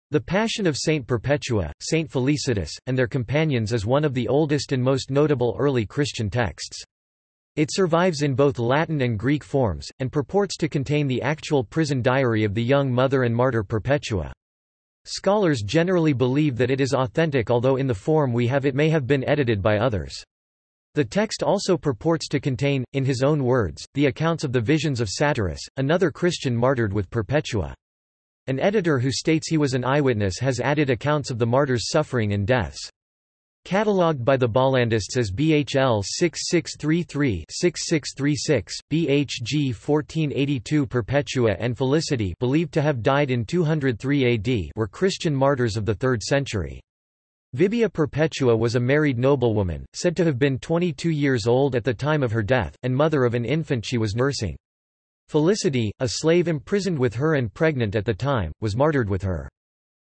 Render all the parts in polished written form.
The Passion of Saint Perpetua, Saint Felicitas, and their companions is one of the oldest and most notable early Christian texts. It survives in both Latin and Greek forms, and purports to contain the actual prison diary of the young mother and martyr Perpetua. Scholars generally believe that it is authentic, although in the form we have it may have been edited by others. The text also purports to contain, in his own words, the accounts of the visions of Satyrus, another Christian martyred with Perpetua. An editor who states he was an eyewitness has added accounts of the martyr's suffering and deaths. Catalogued by the Bollandists as BHL 6633-6636, BHG 1482 Perpetua and Felicity, believed to have died in 203 AD, were Christian martyrs of the 3rd century. Vibia Perpetua was a married noblewoman, said to have been 22 years old at the time of her death, and mother of an infant she was nursing. Felicity, a slave imprisoned with her and pregnant at the time, was martyred with her.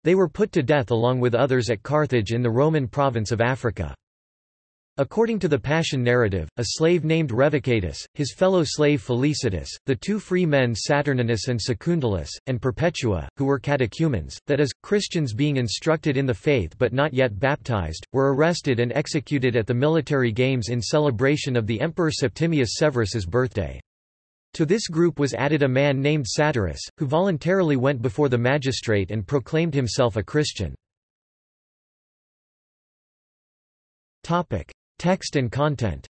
They were put to death along with others at Carthage in the Roman province of Africa. According to the Passion narrative, a slave named Revocatus, his fellow slave Felicitas, the 2 free men Saturninus and Secundulus, and Perpetua, who were catechumens, that is, Christians being instructed in the faith but not yet baptized, were arrested and executed at the military games in celebration of the Emperor Septimius Severus's birthday. To this group was added a man named Satyrus, who voluntarily went before the magistrate and proclaimed himself a Christian. Text and content.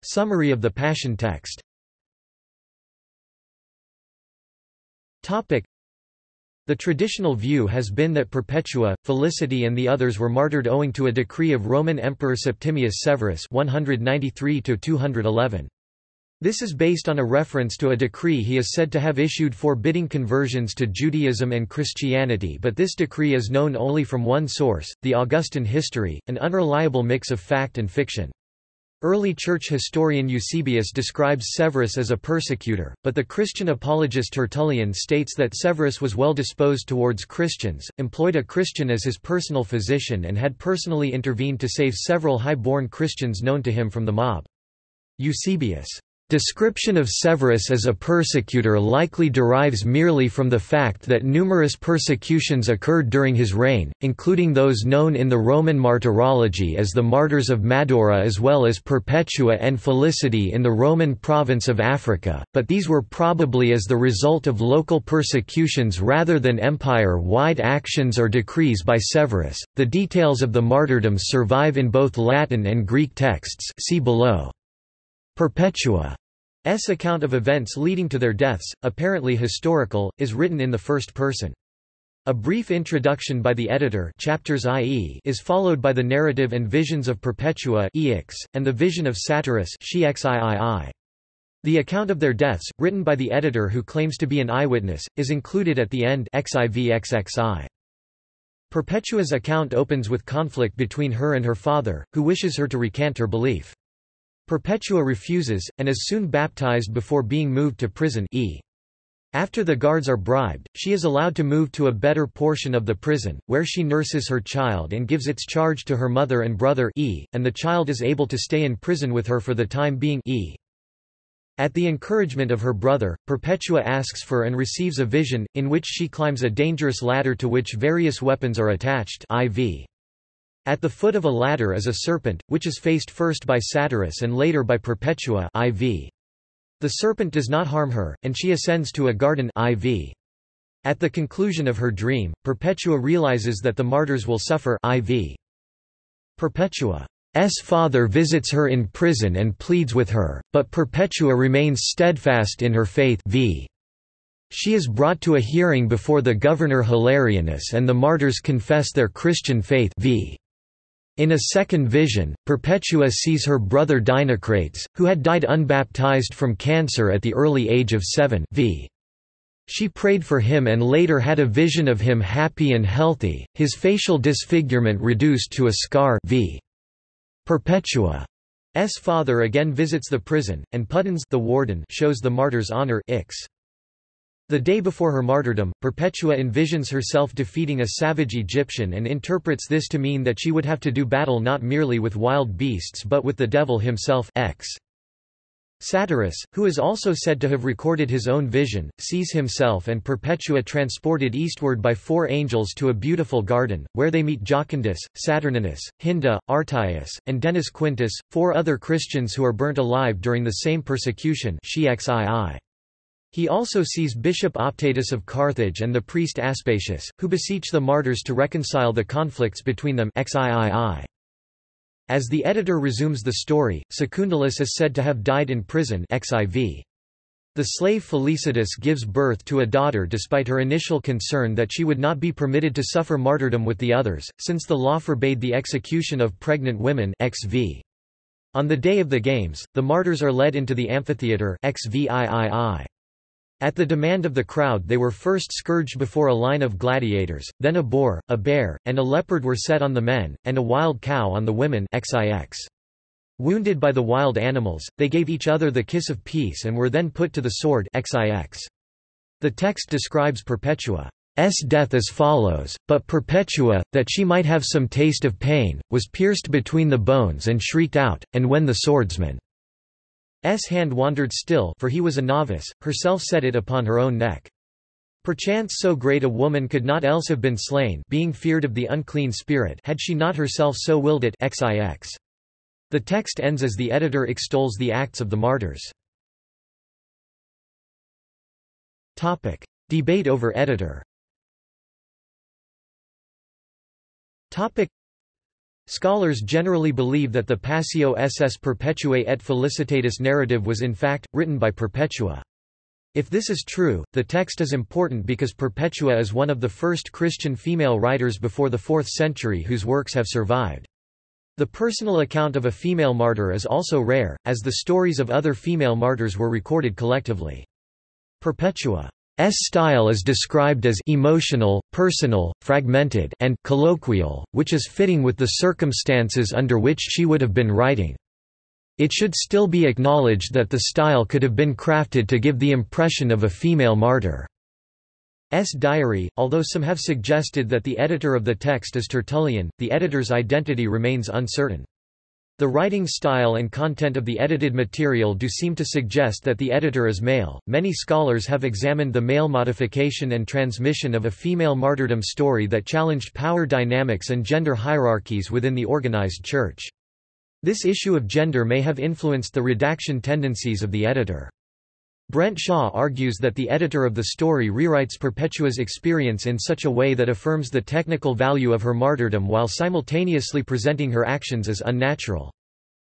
Summary of the Passion text. The traditional view has been that Perpetua, Felicity and the others were martyred owing to a decree of Roman Emperor Septimius Severus 193–211. This is based on a reference to a decree he is said to have issued forbidding conversions to Judaism and Christianity, but this decree is known only from one source, the Augustan history, an unreliable mix of fact and fiction. Early church historian Eusebius describes Severus as a persecutor, but the Christian apologist Tertullian states that Severus was well disposed towards Christians, employed a Christian as his personal physician and had personally intervened to save several high-born Christians known to him from the mob. Eusebius' description of Severus as a persecutor likely derives merely from the fact that numerous persecutions occurred during his reign, including those known in the Roman martyrology as the Martyrs of Madora as well as Perpetua and Felicity in the Roman province of Africa, but these were probably as the result of local persecutions rather than empire-wide actions or decrees by Severus. The details of the martyrdoms survive in both Latin and Greek texts, see below. Perpetua's account of events leading to their deaths, apparently historical, is written in the first person. A brief introduction by the editor, chapters i.e., is followed by the narrative and visions of Perpetua and the vision of Satyrus. The account of their deaths, written by the editor who claims to be an eyewitness, is included at the end. Perpetua's account opens with conflict between her and her father, who wishes her to recant her belief. Perpetua refuses, and is soon baptized before being moved to prison. After the guards are bribed, she is allowed to move to a better portion of the prison, where she nurses her child and gives its charge to her mother and brother, and the child is able to stay in prison with her for the time being. At the encouragement of her brother, Perpetua asks for and receives a vision, in which she climbs a dangerous ladder to which various weapons are attached. At the foot of a ladder is a serpent, which is faced first by Satyrus and later by Perpetua. The serpent does not harm her, and she ascends to a garden. At the conclusion of her dream, Perpetua realizes that the martyrs will suffer. Perpetua's father visits her in prison and pleads with her, but Perpetua remains steadfast in her faith. She is brought to a hearing before the governor Hilarianus and the martyrs confess their Christian faith. In a second vision, Perpetua sees her brother Dinocrates, who had died unbaptized from cancer at the early age of 7. She prayed for him and later had a vision of him happy and healthy, his facial disfigurement reduced to a scar. Perpetua's father again visits the prison, and Pudens, the warden, shows the martyrs honor. The day before her martyrdom, Perpetua envisions herself defeating a savage Egyptian and interprets this to mean that she would have to do battle not merely with wild beasts but with the devil himself. Satyrus, who is also said to have recorded his own vision, sees himself and Perpetua transported eastward by 4 angels to a beautiful garden, where they meet Jocundus, Saturninus, Hinda, Artias, and Denis Quintus, 4 other Christians who are burnt alive during the same persecution. He also sees Bishop Optatus of Carthage and the priest Aspasius, who beseech the martyrs to reconcile the conflicts between them. As the editor resumes the story, Secundulus is said to have died in prison. The slave Felicitas gives birth to a daughter despite her initial concern that she would not be permitted to suffer martyrdom with the others, since the law forbade the execution of pregnant women. On the day of the games, the martyrs are led into the amphitheatre. At the demand of the crowd they were first scourged before a line of gladiators, then a boar, a bear, and a leopard were set on the men, and a wild cow on the women. Wounded by the wild animals, they gave each other the kiss of peace and were then put to the sword. The text describes Perpetua's death as follows: but Perpetua, that she might have some taste of pain, was pierced between the bones and shrieked out, and when the swordsman hand wandered still, for he was a novice, herself set it upon her own neck. Perchance so great a woman could not else have been slain, being feared of the unclean spirit, had she not herself so willed it. The text ends as the editor extols the acts of the martyrs. Debate over editor. Scholars generally believe that the Passio SS Perpetuae et Felicitatis narrative was in fact, written by Perpetua. If this is true, the text is important because Perpetua is one of the first Christian female writers before the 4th century whose works have survived. The personal account of a female martyr is also rare, as the stories of other female martyrs were recorded collectively. Perpetua's style is described as emotional, personal, fragmented, and colloquial, which is fitting with the circumstances under which she would have been writing. It should still be acknowledged that the style could have been crafted to give the impression of a female martyr's diary. Although some have suggested that the editor of the text is Tertullian, the editor's identity remains uncertain. The writing style and content of the edited material do seem to suggest that the editor is male. Many scholars have examined the male modification and transmission of a female martyrdom story that challenged power dynamics and gender hierarchies within the organized church. This issue of gender may have influenced the redaction tendencies of the editor. Brent Shaw argues that the editor of the story rewrites Perpetua's experience in such a way that affirms the technical value of her martyrdom while simultaneously presenting her actions as unnatural.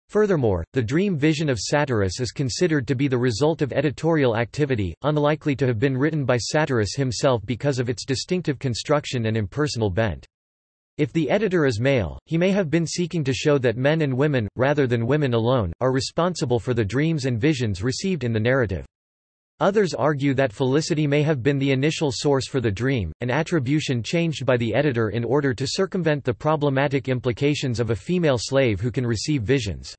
Furthermore, the dream vision of Satyrus is considered to be the result of editorial activity, unlikely to have been written by Satyrus himself because of its distinctive construction and impersonal bent. If the editor is male, he may have been seeking to show that men and women, rather than women alone, are responsible for the dreams and visions received in the narrative. Others argue that Felicity may have been the initial source for the dream, an attribution changed by the editor in order to circumvent the problematic implications of a female slave who can receive visions.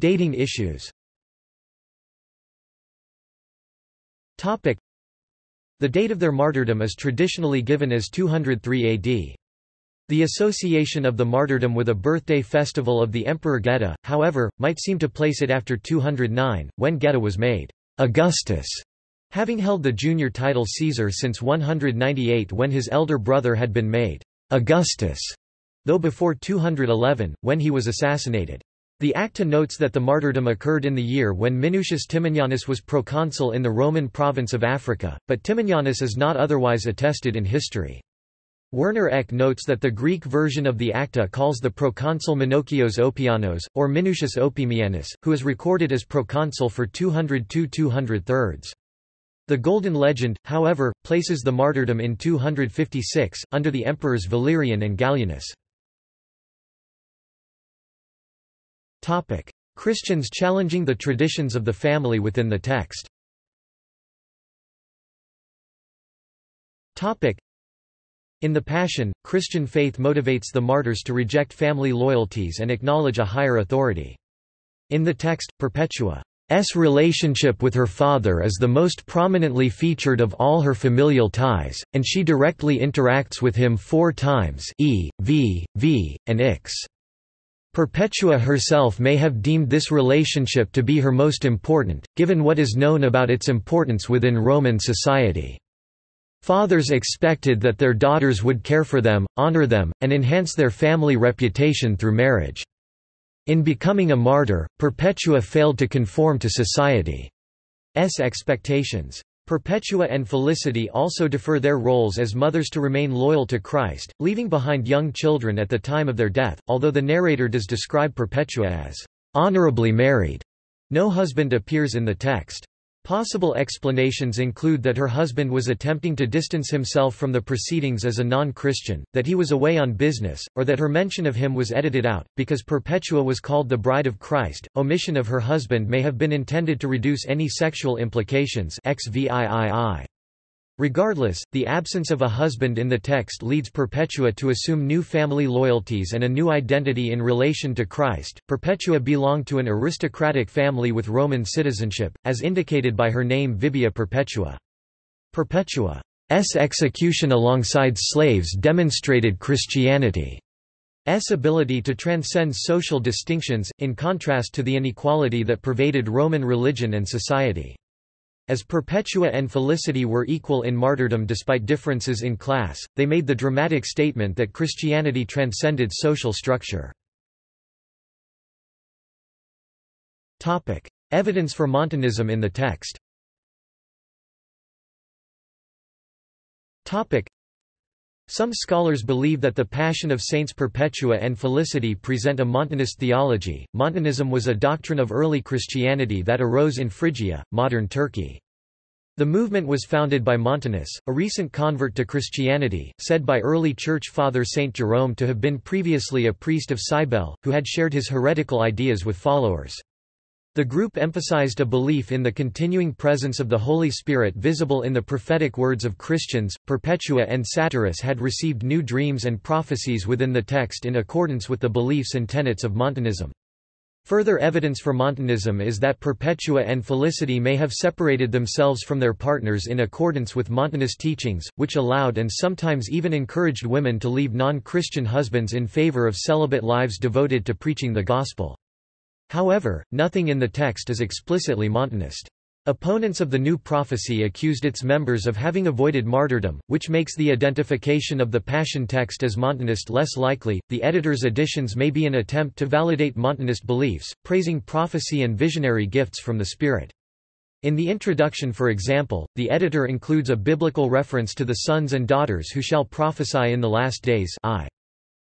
Dating issues. The date of their martyrdom is traditionally given as 203 AD. The association of the martyrdom with a birthday festival of the Emperor Geta, however, might seem to place it after 209, when Geta was made Augustus, having held the junior title Caesar since 198 when his elder brother had been made Augustus, though before 211, when he was assassinated. The Acta notes that the martyrdom occurred in the year when Minucius Timonianus was proconsul in the Roman province of Africa, but Timonianus is not otherwise attested in history. Werner Eck notes that the Greek version of the Acta calls the proconsul Minokios Opianos, or Minucius Opimianus, who is recorded as proconsul for 202–203. The Golden Legend, however, places the martyrdom in 256, under the emperors Valerian and Gallienus. Christians challenging the traditions of the family within the text. In the Passion, Christian faith motivates the martyrs to reject family loyalties and acknowledge a higher authority. In the text, Perpetua's relationship with her father is the most prominently featured of all her familial ties, and she directly interacts with him 4 times E, V, V, and Ix. Perpetua herself may have deemed this relationship to be her most important, given what is known about its importance within Roman society. Fathers expected that their daughters would care for them, honor them, and enhance their family reputation through marriage. In becoming a martyr, Perpetua failed to conform to society's expectations. Perpetua and Felicity also defer their roles as mothers to remain loyal to Christ, leaving behind young children at the time of their death. Although the narrator does describe Perpetua as honorably married, no husband appears in the text. Possible explanations include that her husband was attempting to distance himself from the proceedings as a non-Christian, that he was away on business, or that her mention of him was edited out. Because Perpetua was called the Bride of Christ, omission of her husband may have been intended to reduce any sexual implications XVIII. Regardless, the absence of a husband in the text leads Perpetua to assume new family loyalties and a new identity in relation to Christ. Perpetua belonged to an aristocratic family with Roman citizenship, as indicated by her name Vibia Perpetua. Perpetua's execution alongside slaves demonstrated Christianity's ability to transcend social distinctions, in contrast to the inequality that pervaded Roman religion and society. As Perpetua and Felicity were equal in martyrdom despite differences in class, they made the dramatic statement that Christianity transcended social structure. Evidence for Montanism in the text. Some scholars believe that the Passion of Saints Perpetua and Felicity present a Montanist theology. Montanism was a doctrine of early Christianity that arose in Phrygia, modern Turkey. The movement was founded by Montanus, a recent convert to Christianity, said by early Church Father Saint Jerome to have been previously a priest of Cybele, who had shared his heretical ideas with followers. The group emphasized a belief in the continuing presence of the Holy Spirit visible in the prophetic words of Christians. Perpetua and Satyrus had received new dreams and prophecies within the text in accordance with the beliefs and tenets of Montanism. Further evidence for Montanism is that Perpetua and Felicity may have separated themselves from their partners in accordance with Montanist teachings, which allowed and sometimes even encouraged women to leave non-Christian husbands in favor of celibate lives devoted to preaching the gospel. However, nothing in the text is explicitly Montanist. Opponents of the new prophecy accused its members of having avoided martyrdom, which makes the identification of the Passion text as Montanist less likely. The editor's additions may be an attempt to validate Montanist beliefs, praising prophecy and visionary gifts from the Spirit. In the introduction, for example, the editor includes a biblical reference to the sons and daughters who shall prophesy in the last days.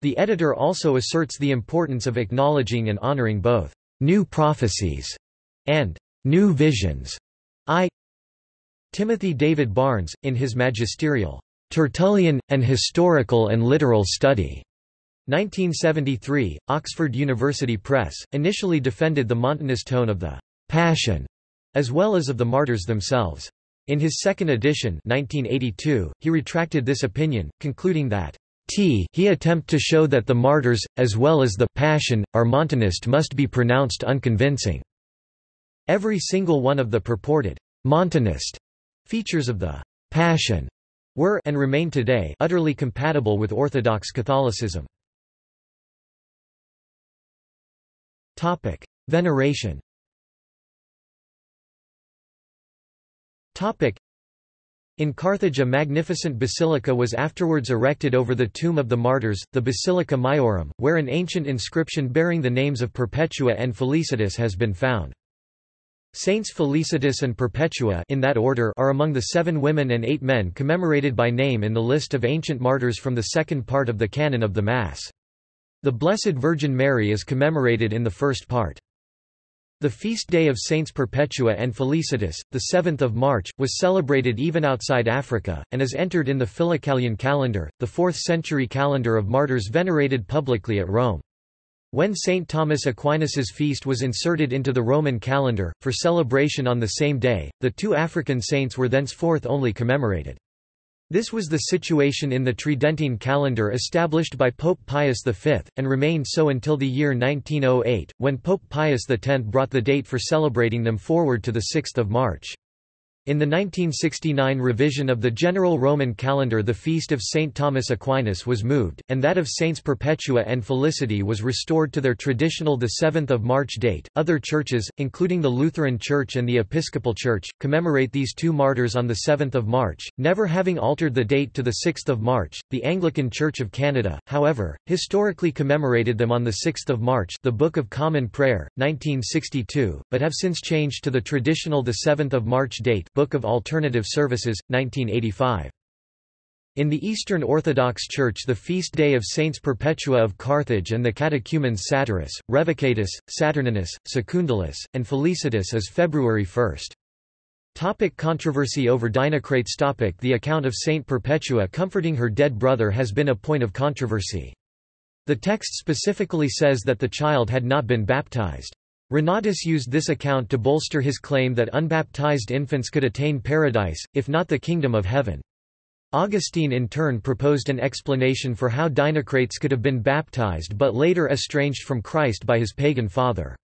The editor also asserts the importance of acknowledging and honoring both new prophecies and new visions. Timothy David Barnes, in his magisterial Tertullian, an Historical and Literal Study, 1973, Oxford University Press, initially defended the Montanist tone of the Passion, as well as of the martyrs themselves. In his second edition 1982, he retracted this opinion, concluding that he attempt to show that the martyrs, as well as the Passion, are Montanist must be pronounced unconvincing. Every single one of the purported Montanist features of the Passion were and remain today utterly compatible with Orthodox Catholicism. Veneration. In Carthage a magnificent basilica was afterwards erected over the tomb of the martyrs, the Basilica Maiorum, where an ancient inscription bearing the names of Perpetua and Felicitas has been found. Saints Felicitas and Perpetua in that order are among the 7 women and 8 men commemorated by name in the list of ancient martyrs from the second part of the canon of the Mass. The Blessed Virgin Mary is commemorated in the first part. The feast day of Saints Perpetua and Felicitas, the 7th of March, was celebrated even outside Africa, and is entered in the Filicalian calendar, the 4th century calendar of martyrs venerated publicly at Rome. When St. Thomas Aquinas's feast was inserted into the Roman calendar, for celebration on the same day, the 2 African saints were thenceforth only commemorated. This was the situation in the Tridentine calendar established by Pope Pius V, and remained so until the year 1908, when Pope Pius X brought the date for celebrating them forward to the 6th of March. In the 1969 revision of the general Roman calendar, the feast of Saint Thomas Aquinas was moved, and that of Saints Perpetua and Felicity was restored to their traditional 7 March date. Other churches, including the Lutheran Church and the Episcopal Church, commemorate these two martyrs on 7 March, never having altered the date to 6 March. The Anglican Church of Canada, however, historically commemorated them on 6 March, the Book of Common Prayer, 1962, but have since changed to the traditional 7 March date, Book of Alternative Services, 1985. In the Eastern Orthodox Church, the feast day of Saints Perpetua of Carthage and the catechumens Satyrus, Revocatus, Saturninus, Secundulus, and Felicitas is February 1. Controversy over Dinocrates. The account of Saint Perpetua comforting her dead brother has been a point of controversy. The text specifically says that the child had not been baptized. Renatus used this account to bolster his claim that unbaptized infants could attain paradise, if not the kingdom of heaven. Augustine in turn proposed an explanation for how Dinocrates could have been baptized but later estranged from Christ by his pagan father.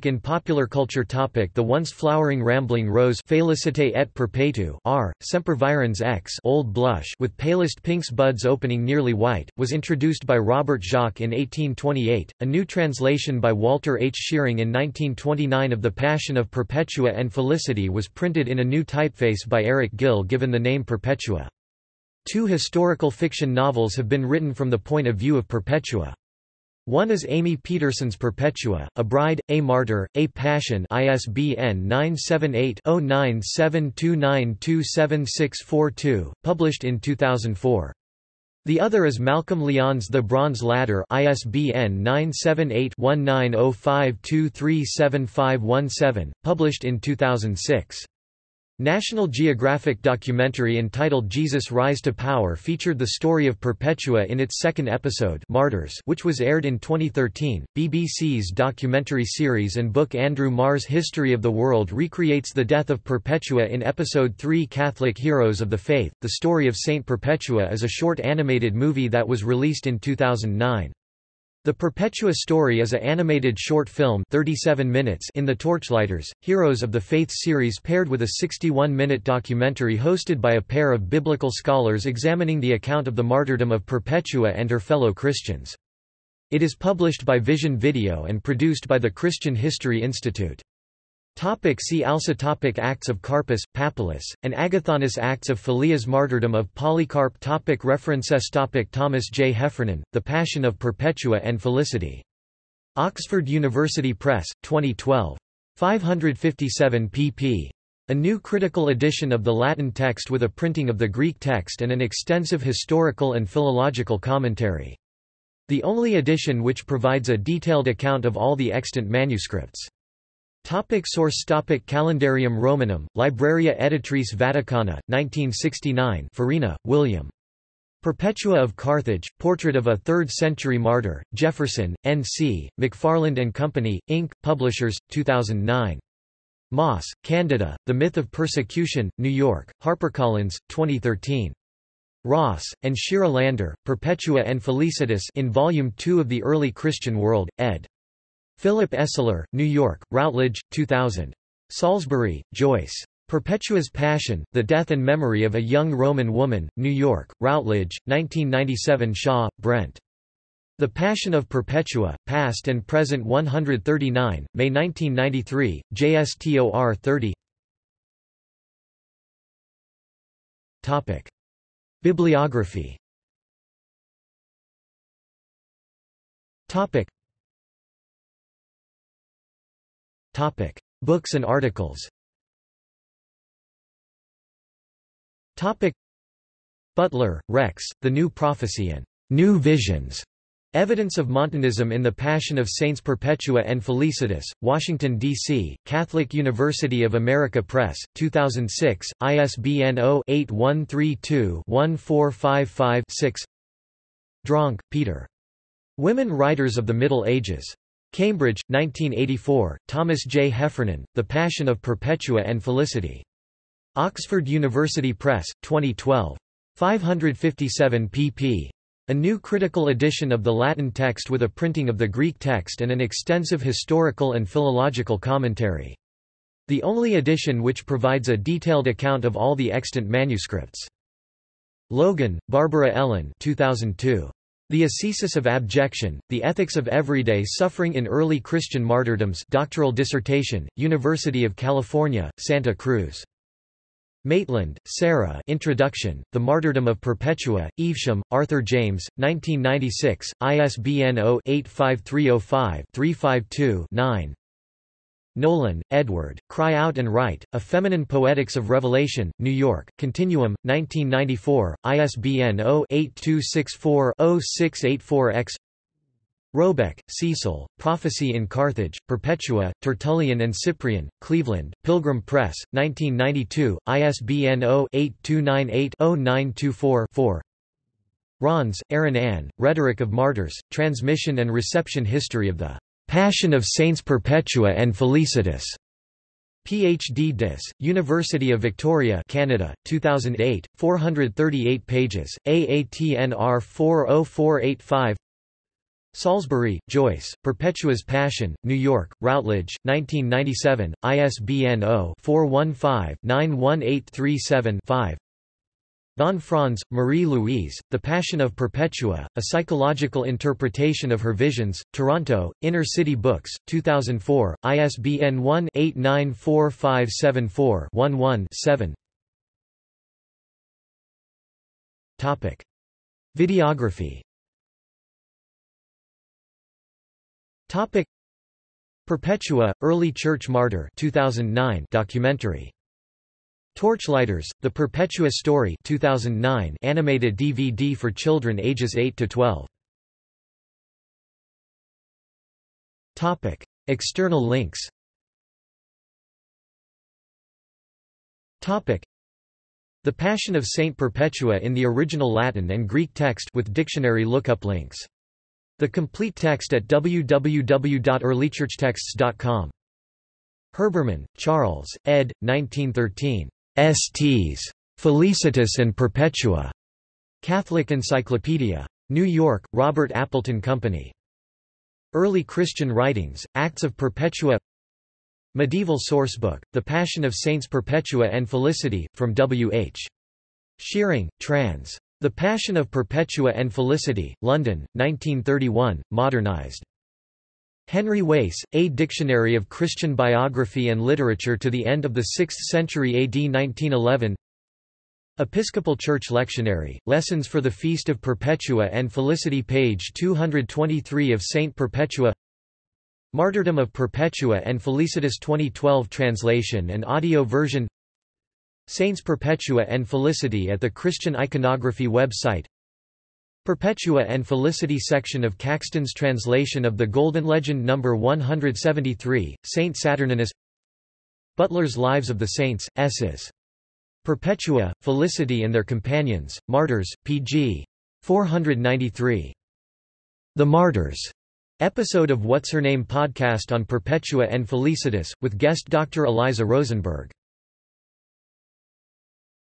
In popular culture. The once flowering rambling rose Felicitae et Perpetu R. sempervirens X Old Blush with palest pinks buds opening nearly white, was introduced by Robert Jacques in 1828. A new translation by Walter H. Shearing in 1929 of The Passion of Perpetua and Felicity was printed in a new typeface by Eric Gill given the name Perpetua. Two historical fiction novels have been written from the point of view of Perpetua. One is Amy Peterson's Perpetua, A Bride, A Martyr, A Passion ISBN 978-0972927642, published in 2004. The other is Malcolm Lyon's The Bronze Ladder ISBN 978-1905237517, published in 2006. National Geographic documentary entitled Jesus Rise to Power featured the story of Perpetua in its second episode, Martyrs, which was aired in 2013. BBC's documentary series and book Andrew Marr's History of the World recreates the death of Perpetua in episode 3 Catholic Heroes of the Faith. The Story of Saint Perpetua is a short animated movie that was released in 2009. The Perpetua story is an animated short film 37 minutes in the Torchlighters, Heroes of the Faith series paired with a 61-minute documentary hosted by a pair of biblical scholars examining the account of the martyrdom of Perpetua and her fellow Christians. It is published by Vision Video and produced by the Christian History Institute. See also Acts of Carpus, Papillus, and Agathonus. Acts of Philias. Martyrdom of Polycarp. References. Thomas J. Heffernan, The Passion of Perpetua and Felicity. Oxford University Press, 2012. 557 pp. A new critical edition of the Latin text with a printing of the Greek text and an extensive historical and philological commentary. The only edition which provides a detailed account of all the extant manuscripts. Source. Calendarium Romanum, Libraria Editrice Vaticana, 1969. Farina, William. Perpetua of Carthage, Portrait of a 3rd-Century Martyr, Jefferson, N.C., McFarland & Company, Inc., Publishers, 2009. Moss, Candida, The Myth of Persecution, New York, HarperCollins, 2013. Ross, and Shira Lander, Perpetua and Felicitas in Volume 2 of The Early Christian World, ed. Philip Esseler, New York, Routledge, 2000. Salisbury, Joyce. Perpetua's Passion, The Death and Memory of a Young Roman Woman, New York, Routledge, 1997. Shaw, Brent. The Passion of Perpetua, Past and Present 139, May 1993, JSTOR 30. Bibliography. Books and articles. Butler, Rex, The New Prophecy and New Visions. Evidence of Montanism in the Passion of Saints Perpetua and Felicitas, Washington, D.C., Catholic University of America Press, 2006, ISBN 0-8132-1455-6. Dronk, Peter. Women Writers of the Middle Ages. Cambridge, 1984, Thomas J. Heffernan, The Passion of Perpetua and Felicity. Oxford University Press, 2012. 557 pp. A new critical edition of the Latin text with a printing of the Greek text and an extensive historical and philological commentary. The only edition which provides a detailed account of all the extant manuscripts. Logan, Barbara Ellen 2002. The Ascesis of Abjection, The Ethics of Everyday Suffering in Early Christian Martyrdoms doctoral dissertation, University of California, Santa Cruz. Maitland, Sarah Introduction, The Martyrdom of Perpetua, Evesham, Arthur James, 1996, ISBN 0-85305-352-9. Nolan, Edward, Cry Out and Write, A Feminine Poetics of Revelation, New York, Continuum, 1994, ISBN 0-8264-0684-X. Robeck, Cecil, Prophecy in Carthage, Perpetua, Tertullian and Cyprian, Cleveland, Pilgrim Press, 1992, ISBN 0-8298-0924-4. Rons, Aaron Ann, Rhetoric of Martyrs, Transmission and Reception History of the Passion of Saints Perpetua and Felicitas. Ph.D. Dis. University of Victoria, Canada, 2008, 438 pages, AATNR 40485. Salisbury, Joyce, Perpetua's Passion, New York, Routledge, 1997, ISBN 0-415-91837-5. Von Franz, Marie-Louise, The Passion of Perpetua, A Psychological Interpretation of Her Visions, Toronto, Inner City Books, 2004, ISBN 1-894574-11-7. Videography. Perpetua, Early Church Martyr 2009 documentary. Torchlighters, The Perpetua Story 2009 animated DVD for children ages 8 to 12. External links. The Passion of Saint Perpetua in the original Latin and Greek text with dictionary lookup links. The complete text at www.earlychurchtexts.com. Herbermann, Charles, ed. 1913. Sts. Felicitas and Perpetua. Catholic Encyclopedia. New York, Robert Appleton Company. Early Christian Writings, Acts of Perpetua. Medieval Sourcebook, The Passion of Saints Perpetua and Felicity, from W. H. Shearing, trans. The Passion of Perpetua and Felicity, London, 1931, modernized. Henry Wace, A Dictionary of Christian Biography and Literature to the End of the 6th Century AD 1911. Episcopal Church Lectionary, Lessons for the Feast of Perpetua and Felicity page 223 of Saint Perpetua. Martyrdom of Perpetua and Felicitas 2012 translation and audio version. Saints Perpetua and Felicity at the Christian Iconography website. Perpetua and Felicity section of Caxton's translation of the Golden Legend No. 173, Saint Saturninus. Butler's Lives of the Saints, S's. Perpetua, Felicity and Their Companions, Martyrs, pg. 493. The Martyrs episode of What's Her Name podcast on Perpetua and Felicitas, with guest Dr. Eliza Rosenberg.